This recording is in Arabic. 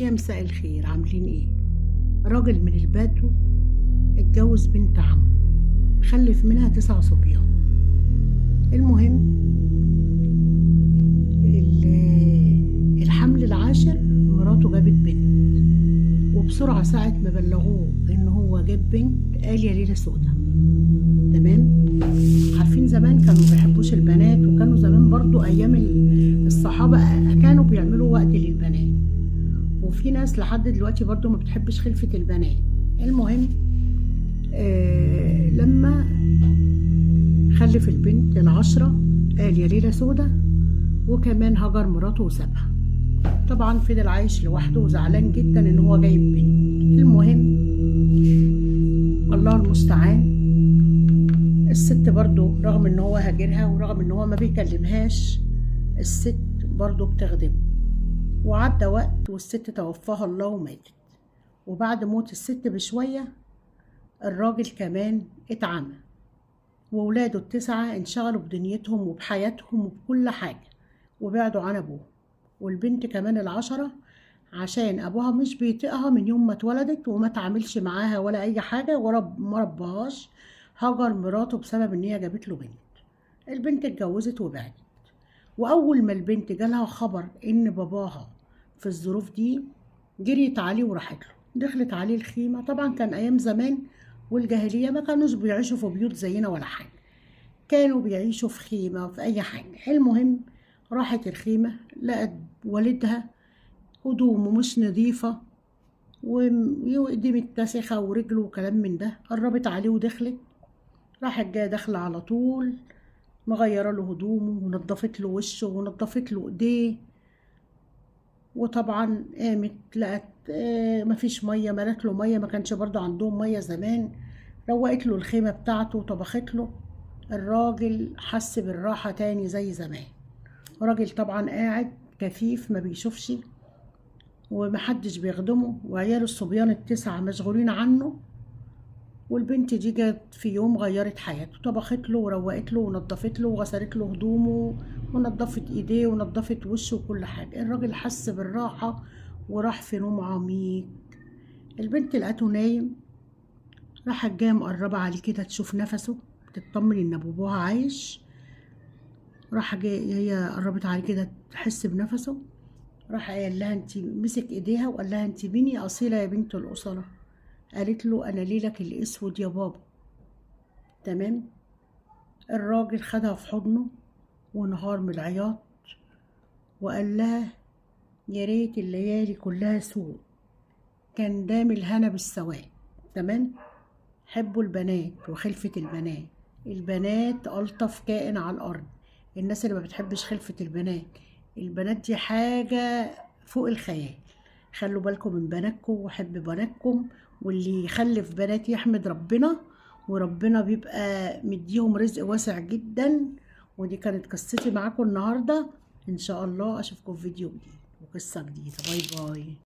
يا مساء الخير، عاملين ايه؟ راجل من البدو اتجوز بنت عمه، خلف منها 9 صبيان. المهم الحمل العاشر مراته جابت بنت، وبسرعة ساعة ما بلغوه ان هو جاب بنت قال يا ليلة سودا. تمام. عارفين زمان كانوا مبيحبوش البنات، وكانوا زمان برضو ايام الصحابة كانوا بيعملوا وقت للبنات، وفي ناس لحد دلوقتي برضو ما بتحبش خلفة البنات. المهم لما خلف البنت ال10 قال يا ليلة سودا، وكمان هجر مراته وسابها. طبعا فضل عايش لوحده وزعلان جدا ان هو جايب بنت. المهم الله المستعان، الست برضو رغم ان هو هاجرها ورغم ان هو ما بيكلمهاش، الست برضو بتخدمه. وعدى وقت والست توفاها الله وماتت، وبعد موت الست بشوية الراجل كمان اتعمى، وولاده ال9 انشغلوا بدنيتهم وبحياتهم وبكل حاجة وبعدوا عن أبوه. والبنت كمان ال10 عشان أبوها مش بيطيقها من يوم ما اتولدت وما تعاملش معاها ولا أي حاجة وما ربهاش، هجر مراته بسبب إن هي جابت له بنت. البنت اتجوزت وبعدت، وأول ما البنت جالها خبر إن باباها في الظروف دي جريت عليه وراحت له، دخلت عليه الخيمة. طبعا كان أيام زمان والجاهلية ما كانوش بيعيشوا في بيوت زينا ولا حاجة، كانوا بيعيشوا في خيمة وفي أي حاجة. المهم راحت الخيمة لقت والدها هدومه مش نظيفة وإيديه متسخة ورجله وكلام من ده. قربت عليه ودخلت، راحت جاية داخلة على طول مغيرة له هدومه ونضفت له وشه ونضفت له ايديه. وطبعا قامت لقت مفيش ميه، ملت له ميه، ما كانش برضه عندهم ميه زمان. روقت له الخيمه بتاعته وطبخت له. الراجل حس بالراحه تاني زي زمان. راجل طبعا قاعد كفيف ما بيشوفش ومحدش بيخدمه، وعياله الصبيان ال9 مشغولين عنه. والبنت دي جت في يوم غيرت حياته، طبخت له وروقت له ونضفت له وغسلت له هدومه ونضفت ايديه ونضفت وشه وكل حاجه. الراجل حس بالراحه وراح في نوم عميق. البنت لقته نايم، راحت جايه مقربه عليه كده تشوف نفسه، تطمن ان باباها عايش. راح جايه هي قربت عليه كده تحس بنفسه، راح قال لها انت، مسك ايديها وقال لها انت مين يا اصيله يا بنت الاصله؟ قالت له انا ليلك الاسود يا بابا. تمام. الراجل خدها في حضنه وانهار من العياط وقال لها يا ريت الليالي كلها سود، كان دام الهنا بالسواد. تمام. حبوا البنات وخلفة البنات، البنات ألطف كائن على الأرض. الناس اللي ما بتحبش خلفة البنات، البنات دي حاجة فوق الخيال. خلوا بالكم من بناتكم وحب بناتكم، واللي يخلف بنات يحمد ربنا، وربنا بيبقى مديهم رزق واسع جدا. ودي كانت قصتي معاكم النهاردة، ان شاء الله اشوفكم في فيديو جديد وقصة جديدة. باي باي.